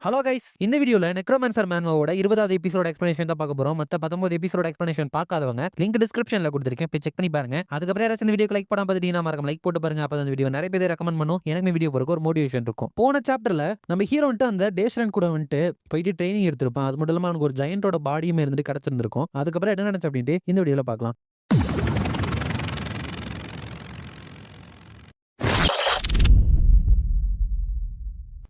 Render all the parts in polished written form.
Hello guys, இந்த வீடியோல நெக்ரோமான்சர் மேன்வாவோட 20வது episode explanation தான் பார்க்க போறோம். மத்த 19 எபிசோட் எக்ஸ்பிளனேஷன் பார்க்காதவங்க லிங்க் டிஸ்கிரிப்ஷன்ல கொடுத்திருக்கேன், போய் செக் பண்ணி பாருங்க. அதுக்கப்புறம் யாராச்சும் இந்த வீடியோக்கு லைக் பண்ணாம பார்த்துட்டீங்கன்னா மறக்காம லைக் போட்டு பாருங்க. அப்ப அந்த வீடியோ நிறைய பேர் ரெக்கமெண்ட் பண்ணும், எனக்கு வீடியோ போறதுக்கு ஒரு மோட்டிவேஷன் இருக்கும். போன சாப்டர்ல நம்ம ஹீரோ வந்துட்டு அந்த டேஷ்ரன் கூட வந்துட்டு போயிட்டு ட்ரைனிங் எடுத்திருப்பான். அது மட்டும் இல்லாம அவனுக்கு ஒரு ஜெயண்டோட பாடியுமே இருந்துட்டு கிடைச்சிருந்திருக்கும். அதுக்கப்புறம் என்ன நடந்துச்சு அப்படின்ட்டு இந்த வீடியோல பார்க்கலாம்.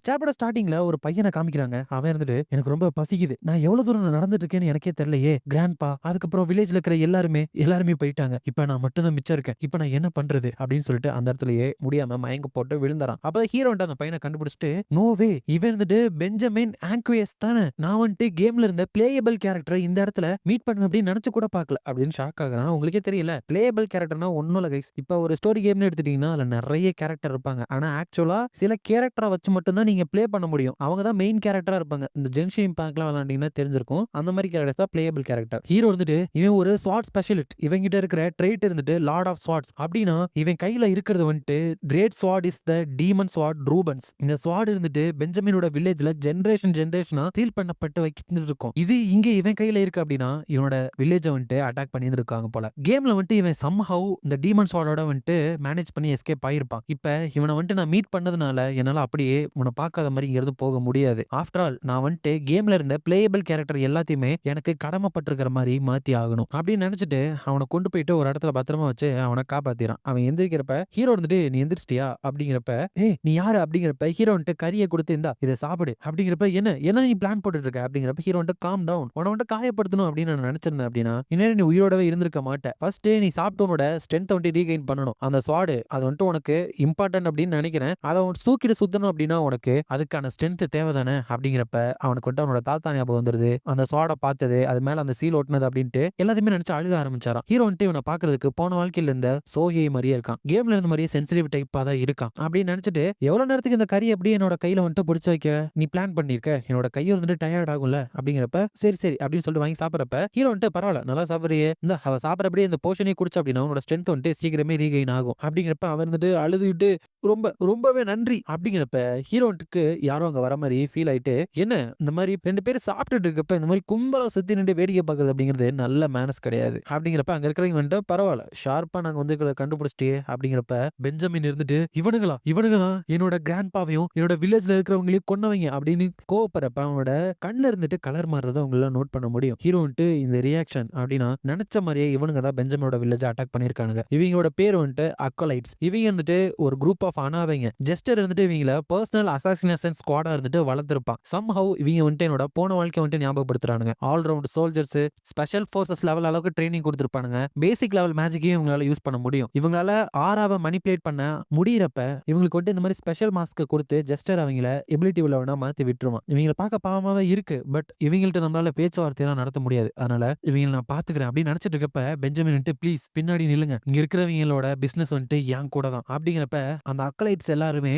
சாப்டரோட ஸ்டார்டிங்ல ஒரு பையனை காமிக்கிறாங்க. அவன் இருந்துட்டு எனக்கு ரொம்ப பசிக்குது, நான் எவ்வளவு தூரம் நடந்துட்டு இருக்கேன்னு எனக்கே தெரியலையே கிராண்ட்பா. அதுக்கப்புறம் வில்லேஜ்ல இருக்கிற எல்லாருமே போயிட்டாங்க. இப்ப நான் மட்டும் தான் மிச்சம் இருக்கேன். இப்ப நான் என்ன பண்றது அப்படின்னு சொல்லிட்டு அந்த இடத்துலயே முடியாம மயங்க போட்டு விழுந்துறான். அப்ப ஹீரோ அந்த பையனை கண்டுபிடிச்சிட்டு நோவே இவன் இருந்துட்டு பெஞ்சமின் ஆங்குயஸ் தானே, நான் வந்துட்டு கேம்ல இருந்த பிளேயபிள் கேரக்டரை இந்த இடத்துல மீட் பண்ண அப்படின்னு நினைச்சு கூட பார்க்கல அப்படின்னு ஷாக் ஆகுறான். உங்களுக்கே தெரியல பிளேயபிள் கேரக்டர்னா ஒன்னும் இல்ல கைஸ். இப்ப ஒரு ஸ்டோரி கேம்னு எடுத்துட்டீங்கன்னா அதுல நிறைய கேரக்டர் இருப்பாங்க. ஆனா ஆக்சுவலா சில கேரக்டரை வச்சு மட்டும் தான் நீங்க ப்ளே பண்ண முடியும். அவங்க தான் மெயின் கேரக்டரா இருப்பாங்க. இந்த ஜென்ஷன் இம்பாக்ட்லாம் விளையாண்டீங்கன்னா தெரிஞ்சிருக்கும். அந்த மாதிரி கேரக்டர்ஸ் தான் பிளேயபிள் கேரக்டர். ஹீரோ வந்துட்டு இவன் ஒரு ஸ்வாட் ஸ்பெஷலிஸ்ட். இவன் கிட்ட இருக்கிற ட்ரைட் இருந்துட்டு லார்ட் ஆஃப் ஸ்வாட்ஸ். அப்படின்னா இவன் கையில இருக்கிறது வந்துட்டு great swat is the demon swat Rubens. இந்த ஸ்வாட் இருந்துட்டு பெஞ்சமினோட வில்லேஜ்ல ஜெனரேஷனா சீல் பண்ணப்பட்டு வைக்கிட்டு இருக்கும். இது இங்க இவன் கையில இருக்கு அப்படின்னா இவனோட வில்லேஜை வந்துட்டு அட்டாக் பண்ணி இருக்காங்க போல. கேம்ல வந்துட்டு இவன் சம்ஹவ் இந்த டீமன் ஸ்வாடோட வந்துட்டு மேனேஜ் பண்ணி எஸ்கேப் ஆயிருப்பான். இப்ப இவனை வந்துட்டு நான் மீட் பண்ணதுனால என்னால அப்படியே உன்னை பார்க்காத மாதிரி இங்க இருந்து போக முடியாது. ஆஃப்டர் ஆல் நான் வந்துட்டு கேம்ல இருந்த பிளேயபிள் கேரக்டர் எல்லாத்தையுமே எனக்கு கடமைப்பட்டிருக்கிற மாதிரி மாத்தி ஆகணும் அப்படின்னு நினைச்சிட்டு அவனை கொண்டு போயிட்டு ஒரு இடத்துல பத்திரமா வச்சு அவனை காப்பாத்திரான். அவன் எந்திரிக்கிறப்ப ஹீரோ வந்துட்டு நீ எந்திரிச்சிட்டியா அப்படிங்கிறப்ப நீ யாரு அப்படிங்கிறப்ப ஹீரோ வந்துட்டு கறியை கொடுத்து இந்தா இதை சாப்பிடு அப்படிங்கிறப்ப என்ன என்ன நீ பிளான் போட்டுட்டு இருக்க அப்படிங்கிறப்ப ஹீரோ வந்துட்டு காம் டவுன், உன வந்துட்டு காயப்படுத்தணும் அப்படின்னு நான் நினைச்சிருந்தேன் அப்படின்னா இன்னும் நீ உயிரோடவே இருந்திருக்க மாட்டேன். ஃபர்ஸ்ட் நீ சாப்பிட்டவனோட ஸ்ட்ரென்த் வந்துட்டு ரீகெயின் பண்ணணும். அந்த ஸ்வாடு அது வந்துட்டு உனக்கு இம்பார்ட்டன்ட் அப்படின்னு நினைக்கிறேன். அதை தூக்கிட்டு சுத்தணும் அப்படின்னா உனக்கு அதுக்கான ஸ்ட்ரென்த் தேவைதானே அப்படிங்கிறப்ப அவனுக்கு வந்துட்டு அவனோட தாத்தா ஞாபகம் வந்துருது. அந்த ஸ்வாடை பார்த்தது, அது மேல அந்த சீல் ஓட்டுனது அப்படின்ட்டு எல்லாத்தையுமே நினைச்சு அழுக ஆரம்பிச்சாராம். ஹீரோ வந்துட்டு இவனை பாக்குறதுக்கு போன வாழ்க்கையில இருந்த சோஹியை மாதிரியே இருக்கான். கேம்ல இருந்த மாதிரியே சென்சிட்டிவ் டைப்பா தான் இருக்கான் அப்படின்னு நினைச்சிட்டு எவ்வளவு நேரத்துக்கு இந்த கறி எப்படி என்னோட கையில வந்துட்டு பிடிச்சு வைக்க நீ பிளான் பண்ணிருக்க, என்னோட கையை வந்துட்டு டயர்ட் ஆகும்ல அப்படிங்கிறப்ப சரி சரி அப்படின்னு சொல்லிட்டு வாங்கி சாப்பிடறப்ப ஹீரோ வந்துட்டு பரவாயில்ல நல்லா சாப்பிடுறியே, இந்த அவ சாப்பிடறப்படியே இந்த போர்ஷனே குடிச்சா அப்படின்னா உன்னோட ஸ்ட்ரென்த் வந்துட்டு சீக்கிரமே ரீகெயின் ஆகும் அப்படிங்கிறப்ப அவர் வந்துட்டு அழுதுகிட்டு ரொம்பவே நன்றி அப்படிங்கிறப்ப ஹீரோட்டுக்கு யாரோ அங்க வர மாதிரி ஃபீல் ஆயிட்டு என்ன இந்த மாதிரி 2 பேரும் சாப்பிட்டுட்டு இருக்கப்ப இந்த மாதிரி கும்பலா சுத்தி நின்று வேடிக்கை பார்க்கறது அப்படிங்கிறது நல்ல மேனஸ் கிடையாது அப்படிங்கிறப்ப அங்க இருக்கிறவங்க வந்துட்டு பரவாயில்ல ஷார்ப்பா நாங்க வந்து கண்டுபிடிச்சிட்டே அப்படிங்கிறப்ப பெஞ்சமின் இருந்துட்டு இவனுங்க தான் என்னோட கிராண்ட்பாவையும் என்னோட வில்லேஜ்ல இருக்கிறவங்களையும் கொன்னவங்க அப்படின்னு கோவப்படுறப்ப அவனோட கண்ணுல இருந்துட்டு கலர் மாறுறத அவங்களால நோட் பண்ண முடியும். ஹீரோ வந்துட்டு இந்த ரியாக்ஷன் அப்படின்னா நினைச்ச மாதிரியே இவனுங்க தான் பெஞ்சமினோட வில்லேஜ் அட்டாக் பண்ணிருக்கானுங்க. இவங்களோட பேர் வந்துட்டு அக்கோலைட்ஸ். இவங்க வந்துட்டு ஒரு குரூப் ஆஃப் அனாதைங்க. ஜெஸ்டர் இருந்துட்டு இவங்கள பர்சனல் அசாசினேஷன் ஸ்குவாடா இருந்துட்டு வளர்த்திருப்பான். சம்ஹவ் இவங்க வந்துட்டு என்னோட போன வாழ்க்கை வந்துட்டு ஞாபகப்படுத்துறானுங்க. All round soldiers, special forces level அளவுக்கு ட்ரைனிங் கொடுத்துருப்பானுங்க. பேசிக் லெவல் மேஜிக்கையும் இவங்களால யூஸ் பண்ண முடியும். இவங்களால ஆறாவை மணிப்புலேட் பண்ண முடியறப்ப இவங்களுக்கு வந்துட்டு இந்த மாதிரி ஸ்பெஷல் மாஸ்க் கொடுத்து ஜெஸ்டர் அவங்கள எபிலிட்டி உள்ளவனா மாத்தி விட்டுருவான். இவங்களை பார்க்க பாவமா தான் இருக்கு, பட் இவங்கள்ட்ட நம்மளால பேச்சுவார்த்தையெல்லாம் நடத்த முடியாது. அதனால இவங்களை நான் பாத்துக்கிறேன் அப்படின்னு நினைச்சிட்டு இருக்கப்ப பெஞ்சமின் வந்துட்டு ப்ளீஸ் பின்னாடி நில்லுங்க, இங்க இருக்கிறவங்களோட பிசினஸ் வந்துட்டு என் கூட தான் அப்படிங்கிறப்ப அந்த அக்கலைட்ஸ் எல்லாருமே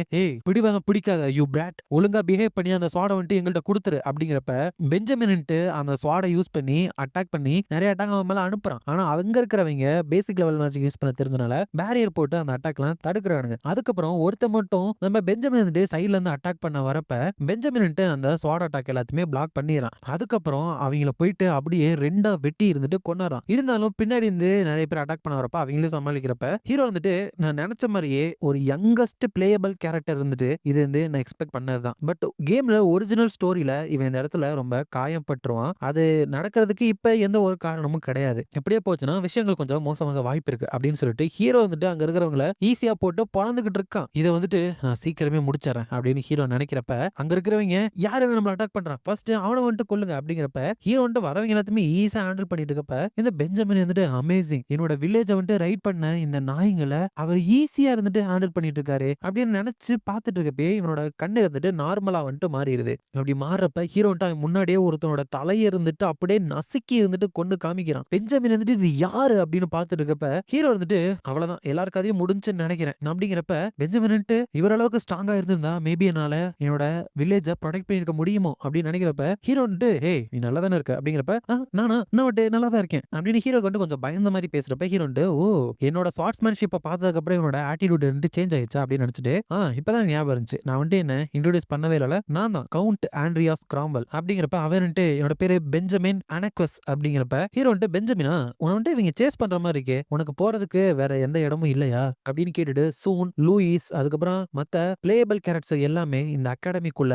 பிடிவாதம் பிடிக்காத யூ பிராட், ஒழுங்கா பிஹேவ் பண்ணி அந்த ஸ்வாடை வந்துட்டு எங்கள்கிட்ட கொடுத்துரு அப்படிங்கிறப்ப பெஞ்சமின் அந்த ஸ்வாடை யூஸ் பண்ணி அட்டாக் பண்ணி நிறைய அட்டாக் அவன் மேல அனுப்புறான். ஆனா அங்க இருக்கிறவங்க பேசிக் லெவல் மேஜிக் யூஸ் பண்ண தெரிஞ்சனால பேரியர் போட்டு அந்த அட்டாக்லாம் தடுக்கிறானுங்க. அதுக்கப்புறம் ஒருத்த மட்டும் நம்ம பெஞ்சமின் சைட்ல இருந்து அட்டாக் பண்ண வரப்ப பெஞ்சமின் அந்த ஸ்வாட் அட்டாக் எல்லாத்தையுமே பிளாக் பண்ணிடுறான். அதுக்கப்புறம் அவங்கள போயிட்டு அப்படியே ரெண்டா வெட்டி இருந்துட்டு கொண்டாரான். இருந்தாலும் பின்னாடி இருந்து நிறைய பேர் அட்டாக் பண்ண வரப்ப அவங்களும் சமாளிக்கிறப்ப ஹீரோ வந்துட்டு நான் நினைச்ச மாதிரியே ஒரு யங்கஸ்ட் பிளேயபிள் கேரக்டர் இருந்துட்டு இது வந்து நான் எக்ஸ்பெக்ட் பண்ணதுதான். பட் கேம்ல ஒரிஜினல் ஸ்டோரியில இவன் இந்த இடத்துல ரொம்ப காயப்பட்டுருவான். அது நடக்கிறதுக்கு இப்ப எந்த ஒரு காரணமும் கிடையாது. எப்படியே போச்சுன்னா விஷயங்கள் கொஞ்சம் மோசமாக வாய்ப்பு இருக்கு அப்படின்னு சொல்லிட்டு ஹீரோ வந்துட்டு அங்க இருக்கிறவங்கள ஈஸியா போட்டு பொழந்துகிட்டு இருக்கான். இதை வந்துட்டு நான் சீக்கிரமே முடிச்சிடறேன் அப்படின்னு ஹீரோ நினைக்கிறப்ப அங்க இருக்கிறவங்க யாரு நம்மள அட்டாக் பண்றான் ஃபர்ஸ்ட் அவனை வந்துட்டு கொல்லுங்க அப்படிங்கிறப்ப ஹீரோ வந்துட்டு வரவங்க எல்லாத்தையுமே ஈஸியா ஹேண்டில் பண்ணிட்டு இருக்கப்ப இந்த பெஞ்சமின் வந்துட்டு அமேசிங், என்னோட வில்லேஜை வந்துட்டு ரைட் பண்ண இந்த நாய்களை அவர் ஈஸியா இருந்துட்டு ஹேண்டில் பண்ணிட்டு இருக்காரு அப்படின்னு நினைச்சு பார்த்துட்டு இருக்கப்பே இவனோட கண்ணு இருந்துட்டு நார்மலா வந்துட்டு மாறிடுது. அப்படி மாறப்ப ஹீரோ வந்துட்டு முன்னாடியே ஒருத்தனோட தலையை இருந்துட்டு அப்படியே நசுக்கி இருந்துட்டு கொண்டு காமிக்கிறான். பெஞ்சமின் வந்துட்டு இது யாரு அப்படின்னு பார்த்துட்டு இருக்கப்ப ஹீரோ வந்துட்டு அவ்வளவுதான் எல்லாருக்காதையும் முடிஞ்சுன்னு நினைக்கிறேன் அப்படிங்கிறப்ப பெஞ்சமின் இவரளவுக்கு ஸ்ட்ராங்கா இருந்திருந்தா மேபி என்னால என்னோட வில்லேஜை ப்ரொடெக்ட் பண்ணிருக்க முடியுமோ அப்படின்னு நினைக்கிறப்ப ஹீரோ வந்துட்டு நீ நல்லா தானே இருக்க அப்படிங்கிறப்ப நானா நான் வந்துட்டு நல்லா தான் இருக்கேன் அப்படின்னு ஹீரோ வந்து கொஞ்சம் பயந்த மாதிரி பேசுறப்ப ஹீரோ வந்துட்டு ஓ என்னோட ஸ்வாட்ஸ்மேன்ஷிப்பை பார்த்ததுக்கு அப்புறம் இவனோட ஆட்டிடியூட் வந்துட்டு சேஞ்ச் ஆயிடுச்சா அப்படின்னு நினைச்சிட்டு இப்பதான் ஞாபகம் இருந்துச்சு, நான் வந்துட்டு என்ன இன்ட்ரோடியூஸ் பண்ணவே இல்ல. நான் தான் கவுண்ட் ஆண்ட்ரியாஸ் கிராம்வெல் அப்படிங்கிறப்ப அவன் என்னோட பேரு பெஞ்சமின் அனக்வஸ் அப்படிங்கிறப்ப ஹீரோ பெஞ்சமினா உன்னை இவங்க சேஸ் பண்ற மாதிரி இருக்கே, உனக்கு போறதுக்கு வேற எந்த இடமும் இல்லையா அப்படின்னு கேட்டுட்டு சூன் லூயிஸ் அதுக்கப்புறம் மத்த பிளேயபிள் கேரக்டர்ஸ் எல்லாமே இந்த அகாடமிக்குள்ள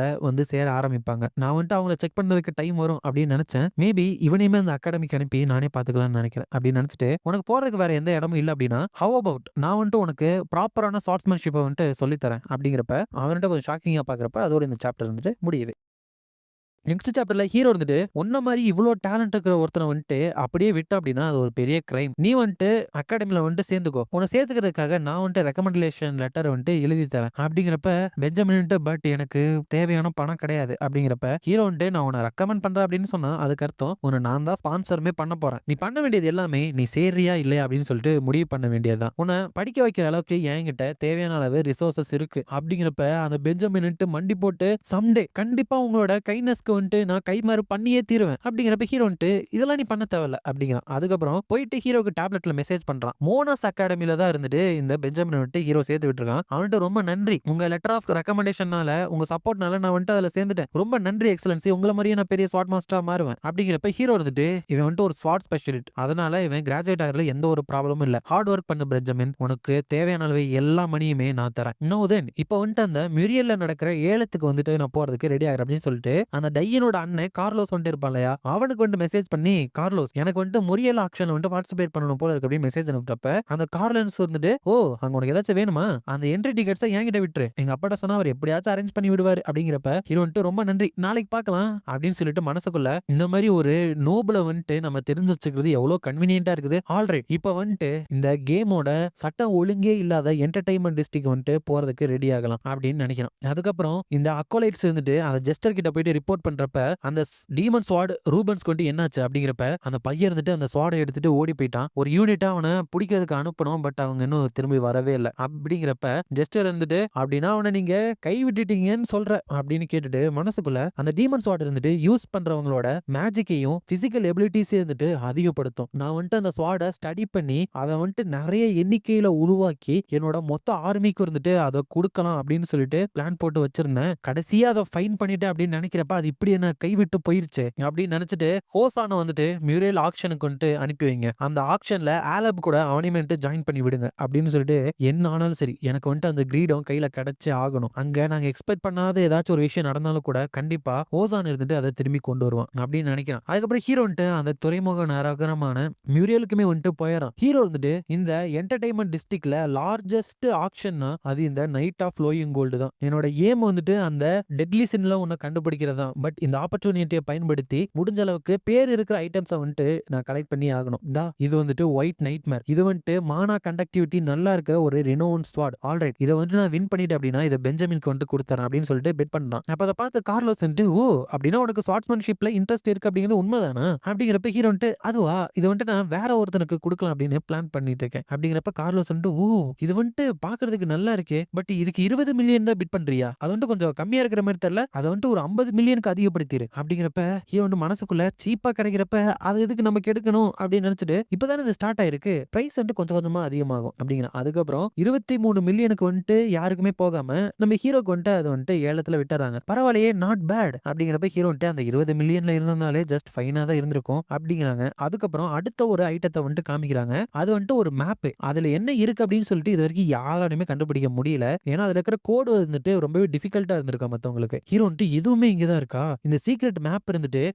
சேர ஆரம்பிப்பாங்க. நான் அவங்கள செக் பண்ணதுக்கு டைம் வரும் அப்படின்னு நினைச்சேன். மேபி இவனையுமே அந்த அகாடமிக்கு அனுப்பி நானே பாத்துக்கலாம்னு நினைக்கிறேன் அப்படின்னு நினைச்சிட்டு உனக்கு போறதுக்கு வேற எந்த இடமும் இல்ல அப்படின்னா ஹவ் அபவுட் நான் உனக்கு ப்ராப்பரான ஸ்வாட்ஸ்மேன்ஷிப்பை சொல்லி தரேன் அப்படிங்கிறப்ப அவன்கிட்ட கொஞ்சம் ஷாக்கிங்கா பாக்குறப்ப அதோட இந்த சாப்டர் முடியுது. நெக்ஸ்ட் சாப்டர்ல ஹீரோ உன்ன மாதிரி இவ்வளோ டேலண்ட் இருக்கிற ஒருத்தனை அப்படியே விட்ட அப்படின்னா அது ஒரு பெரிய கிரைம். நீ அகாடமில சேர்ந்துக்கோ, உன்னை சேர்த்துக்கிறதுக்காக நான் ரெக்கமெண்டேஷன் லெட்டர் எழுதி தரேன் அப்படிங்கிறப்ப பெஞ்சமின் பட் எனக்கு தேவையான பணம் கிடையாது அப்படிங்கிறப்ப ஹீரோ நான் உன்னை ரெக்கமெண்ட் பண்றேன் அப்படின்னு சொன்னா அதுக்கு அர்த்தம் உன்னை நான் தான் ஸ்பான்சருமே பண்ண போறேன். நீ பண்ண வேண்டியது எல்லாமே நீ சேர்றியா இல்லையா அப்படின்னு சொல்லிட்டு முடிவு பண்ண வேண்டியதுதான். உன்னை படிக்க வைக்கிற அளவுக்கு என்கிட்ட தேவையான அளவு ரிசோர்சஸ் இருக்கு அப்படிங்கிறப்ப அந்த பெஞ்சமின் மண்டி போட்டு சம்டே கண்டிப்பா உங்களோட கைனஸ்க்கு நான் கைமாறு பண்ணியே தீருவேன் அப்படிங்கிறப்ப ஹீரோ இதெல்லாம் நீ பண்ண தேவையில்ல அப்படிங்கிறான். அதுக்கப்புறம் போயிட்டு ஹீரோக்கு டேப்லெட்ல மெசேஜ் பண்றான். மோனஸ் அகாடமில தான் இந்த பெஞ்சமின் ஹீரோ சேர்த்து விட்டுருக்கான். அவன்கிட்ட ரொம்ப நன்றி, உங்க லெட்டர் ஆஃப் ரெக்கமெண்டேஷனால உங்க சப்போர்ட்னால நான் அதுல சேர்ந்துட்டேன், ரொம்ப நன்றி எக்ஸலன்சி, உங்களை மாதிரியே நான் பெரிய ஸ்வாட் மாஸ்டரா மாறுவேன் அப்படிங்கிறப்ப ஹீரோ இவன் ஒரு ஸ்வாட் ஸ்பெஷலிஸ்ட், அதனால இவன் கிராஜுவேட் ஆகிறதுல எந்த ஒரு ப்ராப்ளமும் இல்ல, ஹார்ட் ஒர்க் பண்ணு பெஞ்சமின், உனக்கு தேவையான அளவு எல்லா மணியுமே நான் தரேன். இன்னும் தென் இப்போ அந்த மியூரியல்ல நடக்கிற ஏலத்துக்கு நான் போறதுக்கு ரெடி ஆகிறேன் அப்படின்னு சொல்லிட்டு அந்த டையனோட அண்ணன் கார்லோஸ் இருப்பான் இல்லையா, அவனுக்கு மெசேஜ் பண்ணி கார்லோஸ் எனக்கு முரியல் ஆக்ஷன்ல பார்ட்டிசிபேட் பண்ணணும் போல இருக்கு அப்படின்னு மெசேஜ் அனுப்புறப்ப அந்த கார்லோஸ் ஓ அங்க உனக்கு ஏதாச்சும் வேணுமா, அந்த என்ட்ரி டிக்கெட்ஸை என்கிட்ட விட்டுரு, எங்க அப்பாட்ட சொன்னா அவர் எப்படியாச்சும் அரேஞ்ச் பண்ணி விடுவாரு அப்படிங்கிறப்ப ஹீரோ ரொம்ப நன்றி, நாளைக்கு பார்க்கலாம் அப்படின்னு சொல்லிட்டு மனசுக்குள்ள இந்த மாதிரி ஒரு நோபல நம்ம தெரிஞ்சு வச்சுக்கிறது எவ்வளவு கன்வீனியன்டா இருக்குது. ஆல்ரைட் இப்ப இந்த கேமோட சட்டம் ஒழுங்கே இல்லாத என்டர்டைன்மெண்ட் டிஸ்ட்ரிக்ட் போறதுக்கு ரெடி ஆகலாம் அப்படின்னு நினைக்கிறோம். அதுக்கப்புறம் இந்த அக்கோலைட்ஸ் அந்த ஜெஸ்டர் கிட்ட போயிட்டு ரிப்போர்ட் பண்றப்ப அந்த டீமன் ஸ்வாட் ரூபன்ஸ் என்னாச்சு அப்படிங்கிறப்ப அந்த பையன் அந்த ஸ்வாடை எடுத்துட்டு ஓடி போயிட்டான். ஒரு யூனிட்டா அவனை பிடிக்கிறதுக்கு அனுப்பணும், பட் அவங்க இன்னும் திரும்பி வரவே இல்லை அப்படிங்கிறப்ப ஜெஸ்டர் அப்படின்னா அவனை நீங்க கை விட்டுட்டீங்கன்னு சொல்ற அப்படின்னு கேட்டுட்டு மனசுக்குள்ள அந்த டீமன் ஸ்வாட் யூஸ் பண்றவங்களோட மேஜிக்கையும் பிசிக்கல் எபிலிட்டிஸையும் அதிகப்படுத்தும். நான் அந்த ஸ்வாடை ஸ்டடி பண்ணி அதை நிறைய எண்ணிக்கையில உருவாக்கி என்னோட மொத்த ஆர்மிக்கு அதை கொடுக்கலாம் அப்படின்னு சொல்லிட்டு பிளான் போட்டு வச்சிருந்தேன். கடைசியா அதை ஃபைன் பண்ணிட்டேன் அப்படின்னு நினைக்கிறப்ப அது இப்படி என்ன கைவிட்டு போயிருச்சு அப்படின்னு நினைச்சிட்டு ஹோசான மியூரியல் ஆக்ஷனுக்கு அனுப்பி வைங்க, அந்த ஆக்ஷன்ல ஆலப் கூட அவனையும் ஜாயின் பண்ணி விடுங்க அப்படின்னு சொல்லிட்டு என்ன ஆனாலும் சரி எனக்கு அந்த கிரீடம் கையில கிடைச்சே ஆகணும். அங்க நாங்க எக்ஸ்பெக்ட் பண்ணாத ஏதாச்சும் ஒரு விஷயம் நடந்தாலும் கூட கண்டிப்பா ஹோசான் அதை திரும்பி கொண்டு வருவான் அப்படின்னு நினைக்கிறான். அதுக்கப்புறம் ஹீரோ அந்த துறைமுக நகரமான மியூரியலுக்குமே போயிடறான். ஹீரோ இந்த என்டர்டைன்மெண்ட் டிஸ்ட்ரிக்ட்ல லார்ஜஸ்ட் ஆக்ஷன்னா அது இந்த நைட் ஆஃப் ஃப்ளோயிங் கோல்டு தான். என்னோட ஏம் அந்த டெட்லி சின்ல ஒன்னு கண்டுபிடிக்கிறதா, பட் இந்த ஆப்பர்ச்சுனிட்டியை பயன்படுத்தி முடிஞ்ச அளவுக்கு பேர் இருக்கிற ஐட்டம்ஸை நான் கலெக்ட் பண்ணி ஆகணும். இது ஒயிட் நைட்மேர், இது மானா கண்டக்டிவிட்டி நல்லா இருக்கிற ஒரு ரினோன் ஸ்வாட். ஆல்ரைட் இதை நான் வின் பண்ணிட்டு அப்படின்னா இதை பெஞ்சமினுக்கு கொடுத்துறேன் அப்படின்னு சொல்லிட்டு பெட் பண்றான். அப்ப அதை பார்த்து கார்லோஸ் ஓ அப்படின்னா உனக்கு ஸ்வாட்ஸ்மேன்ஷிப்ல இன்ட்ரெஸ்ட் இருக்கு அப்படிங்கிறது உண்மைதானா அப்படிங்கிறப்ப ஹீரோ அதுவா இது நான் வேற ஒருத்தனுக்கு கொடுக்கலாம் அப்படின்னு பிளான் பண்ணிட்டு இருக்கேன் அப்படிங்கிறப்ப கார்லோஸ் ஓ இது பாக்குறதுக்கு நல்லா இருக்கே, பட் இதுக்கு 20 மில்லியன் தான் பிட் பண்றியா, அது கொஞ்சம் கம்மியா இருக்கிற மாதிரி தெரியல, அதை ஒரு 50 மில்லியனுக்கு அதிகப்படுத்திரு அப்படிங்கிறப்ப ஹீரோ மனசுக்குள்ள சீப்பா கிடைக்கிறப்ப அது எதுக்கு நமக்கு எடுக்கணும் அப்படின்னு நினைச்சிட்டு இப்பதானே இது ஸ்டார்ட் ஆயிருக்கு, பிரைஸ் கொஞ்சம் கொஞ்சமா அதிகமாகும் அப்படிங்கிற. அதுக்கப்புறம் 23 மில்லியனுக்கு யாருக்குமே போகாம நம்ம ஹீரோக்கு அது ஏலத்துல விட்டுறாங்க. பரவாயில்லையே, நாட் பேட் அப்படிங்கிறப்ப ஹீரோ அந்த 20 மில்லியன்ல இருந்தாலே ஜஸ்ட் ஃபைனா தான் இருந்திருக்கும் அப்படிங்கிறாங்க. அதுக்கப்புறம் அடுத்த ஒரு ஐட்டத்தை காமிக்கிறாங்க. அது ஒரு மேப், அதுல என்ன இருக்கு அப்படின்னு சொல்லிட்டு இது வரைக்கும் யாராலுமே கண்டுபிடிக்க முடியல. ஏன்னா அதுல இருக்கிற கோடு ரொம்பவே டிஃபிகல்ட்டா இருந்திருக்கா மத்தவங்களுக்கு. ஹீரோ எதுவுமே இங்கதான் இருக்கா, இந்த சீக்ரெட் மேப்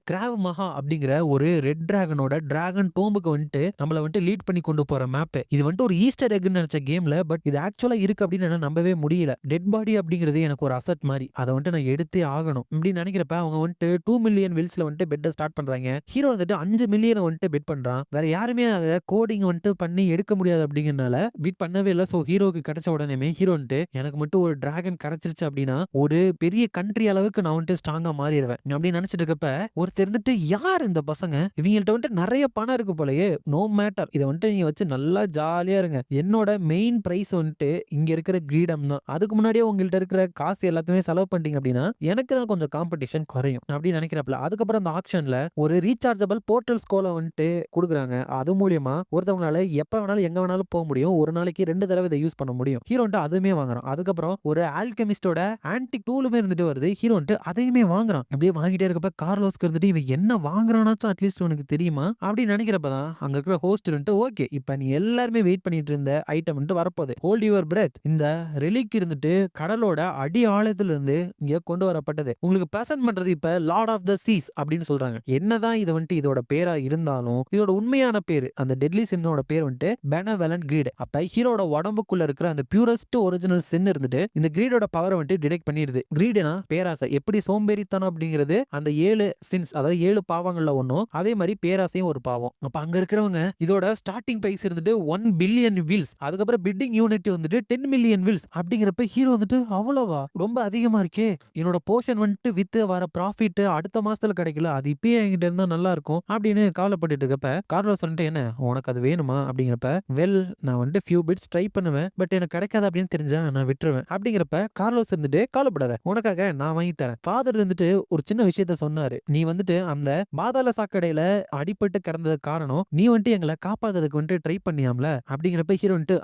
கிராவ் மகா அப்படிங்கிற ஒரு ரெட் டிராகனோட டிராகன் டோம்புக்கு நம்மள லீட் பண்ணி கொண்டு போற மேப். இது ஒரு ஈஸ்டர் எக்னு நினைச்ச கேம்ல, பட் இது ஆக்சுவலா இருக்கு அப்படின்னு என்னால நம்பவே முடியல. டெட் பாடி அப்படிங்கிறது எனக்கு ஒரு அசட் மாதிரி, அதை நான் எடுத்தே ஆகணும் அப்படின்னு நினைக்கிறப்ப அவங்க 2 மில்லியன் வில்ஸ்ல பெட் ஸ்டார்ட் பண்றாங்க. ஹீரோ 5 மில்லியன் பெட் பண்றான். வேற யாருமே அதை கோடிங் பண்ணி எடுக்க முடியாது அப்படிங்கறனால பீட் பண்ணவே இல்லை. சோ ஹீரோக்கு கிடைச்ச உடனே ஹீரோ எனக்கு மட்டும் ஒரு டிராகன் கிடைச்சிருச்சு அப்படின்னா ஒரு பெரிய கண்ட்ரி அளவுக்கு நான் ஸ்ட்ராங்கா மாறி மாறிடுவேன் அப்படின்னு நினைச்சிட்டு இருக்கப்ப ஒருத்தர் இருந்துட்டு யார் இந்த பசங்க, இவங்கள்ட்ட வந்துட்டு நிறைய பணம் இருக்கு போலயே, நோ மேட்டர், இதை வந்துட்டு நீங்க வச்சு நல்லா ஜாலியா இருங்க, என்னோட மெயின் பிரைஸ் வந்துட்டு இங்க இருக்கிற கிரீடம் தான், அதுக்கு முன்னாடியே உங்கள்ட்ட இருக்கிற காசு எல்லாத்தையுமே செலவு பண்ணிட்டீங்க அப்படின்னா எனக்கு தான் கொஞ்சம் காம்படிஷன் குறையும் அப்படின்னு நினைக்கிறப்பல அதுக்கப்புறம் அந்த ஆக்ஷன்ல ஒரு ரீசார்ஜபிள் போர்ட்டல் ஸ்கோலை வந்துட்டு கொடுக்குறாங்க. அது மூலியமா ஒருத்தவங்களால எப்ப வேணாலும் எங்க வேணாலும் போக முடியும், ஒரு நாளைக்கு 2 தடவை இதை யூஸ் பண்ண முடியும். ஹீரோன்ட்டு அதுவுமே வாங்குறான். அதுக்கப்புறம் ஒரு ஆல்கெமிஸ்டோட ஆன்டிக் டூலுமே இருந்துட்டு வருது, ஹீரோன்ட்டு அதையுமே வாங்குறான். அப்படியே வாங்கிட்டே இருக்கப்ப கார்லோஸ்க்கு இருந்துட்டு இவன் என்ன வாங்குறானாச்சும் அட்லீஸ்ட் உனக்கு தெரியுமா அப்படின்னு நினைக்கிறப்பதான் அங்க இருக்கிற ஹோஸ்ட் இருந்துட்டு ஓகே இப்ப நீ எல்லாருமே வெயிட் பண்ணிட்டு இருந்த ஐட்டம் வரப்போகுது, ஹோல்ட் யுவர் பிரெத், இந்த ரெலிக் இருந்துட்டு கடலோட அடி ஆழத்துல இருந்து இங்க கொண்டு வரப்பட்டது, உங்களுக்கு பிரசன்ட் பண்றது இப்ப லார்ட் ஆஃப் த சீஸ் அப்படின்னு சொல்றாங்க. என்னதான் இது வந்துட்டு இதோட பேரா இருந்தாலும் இதோட உண்மையான பேரு அந்த டெட்லி சின்னோட பேர் வந்துட்டு பெனவலன்ட் கிரீட். அப்ப ஹீரோட உடம்புக்குள்ள இருக்கிற அந்த பியூரஸ்ட் ஒரிஜினல் சின் இருந்துட்டு இந்த கிரீடோட பவரை வந்துட்டு டிடெக்ட் பண்ணிடுது. கிரீடுனா பேராசை, எப்படி சோம்பேறித்தனம் அப்படிங்கிறது அந்த 7 சின்ஸ் அதாவது 7 பாவங்கள்ல ஒன்னும், அதே மாதிரி பேராசையும் ஒரு பாவம். அப்ப அங்க இருக்கிறவங்க இதோட ஸ்டார்டிங் பிரைஸ் இருந்துட்டு 1 பில்லியன் வில்ஸ், அதுக்கப்புறம் பிட்டிங் யூனிட் வந்துட்டு 10 மில்லியன் வில்ஸ் அப்படிங்கிறப்ப ஹீரோ வந்துட்டு அவ்வளவா ரொம்ப அதிகமா இருக்கே, என்னோட போர்ஷன் வந்துட்டு வித்து வர ப்ராஃபிட் அடுத்த மாசத்துல கிடைக்கல, அது இப்பயே என்கிட்ட இருந்தா நல்லா இருக்கும் அப்படின்னு கவலைப்பட்டு இருக்கப்ப கார்லோஸ் வந்துட்டு என்ன உனக்கு அது வேணுமா அப்படிங்கிறப்ப வெல் நான் வந்துட்டு ஃபியூ பிட்ஸ் ட்ரை பண்ணுவேன், பட் எனக்கு கிடைக்காது அப்படின்னு தெரிஞ்சா நான் விட்டுருவேன் அப்படிங்கிறப்ப கார்லோஸ் இருந்துட்டு கவலைப்படாத உனக்காக நான் வாங்கி தரேன். ஃபாதர் இருந்துட்டு ஒரு சின்ன விஷயத்த சொன்னாரு, நீ வந்துட்டு அந்த பாதாள சாக்கடையில அடிபட்டு கிடந்தது காரணம் நீ வந்துட்டு எங்களை காப்பாத்துறதுக்கு வந்துட்டு ட்ரை பண்ணியாம்ல அப்படிங்கிறப்ப ஹீரோ வந்துட்டு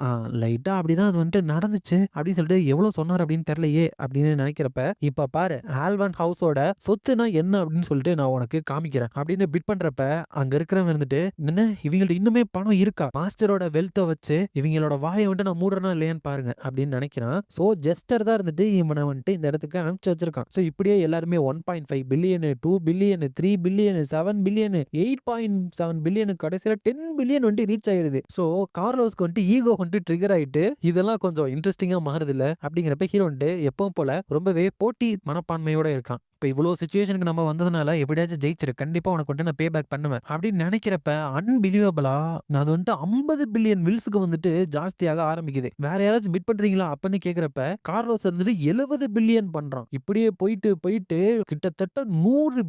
லைட்டா அப்படிதான் அது வந்துட்டு நடந்துச்சு அப்படின்னு சொல்லிட்டு எவ்வளவு சொன்னார் அப்படின்னு தெரியலையே அப்படின்னு நினைக்கிறப்ப இப்ப பாரு ஆல்வன் ஹவுஸோட சொத்துனா என்ன அப்படின்னு சொல்லிட்டு நான் உனக்கு காமிக்கிறேன் அப்படின்னு பிட் பண்றப்ப அங்க இருக்கிறவங்க இருந்துட்டு என்ன இவங்கள்ட்ட இன்னுமே பணம் இருக்கா, மாஸ்டரோட வெல்த்தை வச்சு இவங்களோட வாயை வந்துட்டு நான் மூடுறனா இல்லையான்னு பாருங்க அப்படின்னு நினைக்கிறான். சோ ஜெஸ்டர் தான் இருந்துட்டு இவனை வந்துட்டு இந்த இடத்துக்கு அனுப்பிச்சு வச்சிருக்கான். சோ இப்படியே எல்லாருமே 1.5 billion 2 billion 3 billion 7 billion 8.7 billion கடைசியில 10 பில்லியன் வந்துட்டு ரீச் ஆயிருது. சோ கார்லோஸ்க்கு வந்துட்டு ஈகோ வந்துட்டு ட்ரிகர் ஆயிட்டு இதெல்லாம் கொஞ்சம் இன்ட்ரெஸ்டிங்கா மாறுது இல்ல அப்படிங்கிறப்ப ஹீரோ வந்துட்டு எப்பவும் போல ரொம்பவே போட்டி மனப்பான்மையோட இருக்கான். இப்போ இவ்வளவு சிச்சுவேஷனுக்கு நம்ம வந்ததுனால எப்படியாச்சும் ஜெயிச்சிரு, கண்டிப்பா உனக்கு வந்துட்டு நான் பே பேக் பண்ணுவேன் அப்படின்னு நினைக்கிறப்ப அன்பிலீவபிளா அது வந்துட்டு 50 பில்லியன் வில்ஸுக்கு வந்துட்டு ஜாஸ்தியாக ஆரம்பிக்குது. வேற யாராச்சும் பிட் பண்றீங்களா அப்படின்னு கேக்குறப்ப கார்லோஸ் இருந்துட்டு 70 பில்லியன் பண்றான். இப்படியே போயிட்டு போயிட்டு கிட்டத்தட்ட 100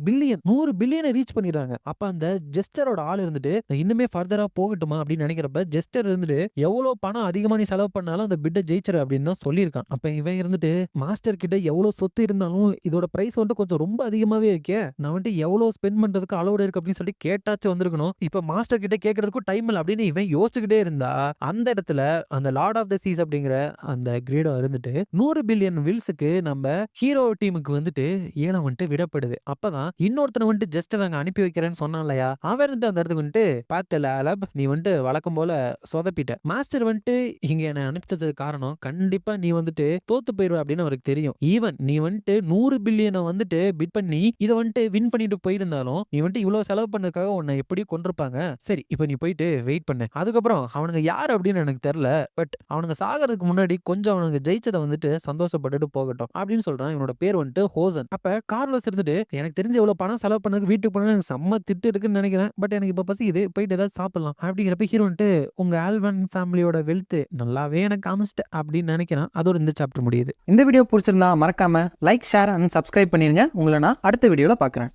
பில்லியனை ரீச் பண்ணிடுறாங்க. அப்ப அந்த ஜெஸ்டரோட ஆள் இருந்துட்டு இன்னுமே ஃபர்தரா போகட்டுமா அப்படின்னு நினைக்கிறப்ப ஜெஸ்டர் இருந்துட்டு எவ்வளவு பணம் அதிகமா நீ செலவு பண்ணாலும் அந்த பிட்டை ஜெயிச்சிரு அப்படின்னு தான் சொல்லியிருக்கான். அப்ப இவன் இருந்துட்டு மாஸ்டர் கிட்ட எவ்வளவு சொத்து இருந்தாலும் இதோட பிரைஸ் வந்துட்டு கொஞ்சம் ரொம்ப அதிகமாவே இருக்கே, நான் வந்துட்டு எவ்வளவு ஸ்பெண்ட் பண்றதுக்கு அலோடு இருக்கு அப்படின்னு சொல்லி கேட்டாச்சும் வந்திருக்கணும், இப்ப மாஸ்டர் கிட்ட கேட்கறதுக்கும் டைம் இல்லை அப்படின்னு இவன் யோசிச்சுக்கிட்டே இருந்தா அந்த இடத்துல அந்த லார்ட் ஆஃப் த சீஸ் அப்படிங்கிற அந்த கிரீடோ இருந்துட்டு 100 பில்லியன் வில்ஸுக்கு நம்ம ஹீரோ டீமுக்கு வந்துட்டு ஏலம் வந்துட்டு விடப்படுது. அப்பதான் இன்னொருத்தனை வந்துட்டு ஜஸ்ட் நாங்க அனுப்பி வைக்கிறேன்னு சொன்னான் இல்லையா, அவன் வந்துட்டு அந்த இடத்துக்கு வந்துட்டு பார்த்தல அலப் நீ வந்துட்டு வழக்கம் போல சொதப்பிட்ட, மாஸ்டர் வந்துட்டு இங்க என்ன அனுப்பிச்சதுக்கு காரணம் கண்டிப்பா நீ வந்துட்டு தோத்து போயிருவ அப்படின்னு அவருக்கு தெரியும். ஈவன் நீ வந்துட்டு 100 பில்லியனை வந்துட்டு பிட் பண்ணி இதை வந்துட்டு வின் பண்ணிட்டு போயிருந்தாலும் நீ வந்துட்டு இவ்வளவு செலவு பண்ணதுக்காக உன்னை எப்படி கொண்டிருப்பாங்க. சரி இப்ப நீ போயிட்டு வெயிட் பண்ணு, அதுக்கப்புறம் அவனுங்க யார் அப்படின்னு எனக்கு தெரியல, பட் அவனுங்க சாகிறதுக்கு முன்னாடி கொஞ்சம் அவனுங்க ஜெயிச்சதை வந்துட்டு சந்தோஷப்பட்டுட்டு போகட்டும் அப்படின்னு சொல்றான். இவனோட பேர் வந்துட்டு ஹோசன். அப்ப கார்லோஸ் இருந்துட்டு எனக்கு தெரிஞ்ச இவ்வளவு பணம் செலவு பண்ணதுக்கு வீட்டுக்கு போனா எனக்கு செம்ம திட்டு இருக்குன்னு நினைக்கிறேன், பட் எனக்கு இப்ப பசிக்குது போயிட்டு ஏதாவது சாப்பிடலாம் அப்படிங்கிறப்ப ஹீரோ வந்துட்டு உங்க ஆல்வன் ஃபேமிலியோட வெல்த் நல்லாவே எனக்கு காமிச்சிட்ட அப்படின்னு நினைக்கிறான். அதோட இந்த சாப்டர் முடியுது. இந்த வீடியோ பிடிச்சிருந்தா மறக்காம லைக் ஷேர் அண்ட் சப்ஸ்கிரைப் பண்ணிருங்க. உங்களை நான் அடுத்த வீடியோல பார்க்குறேன்.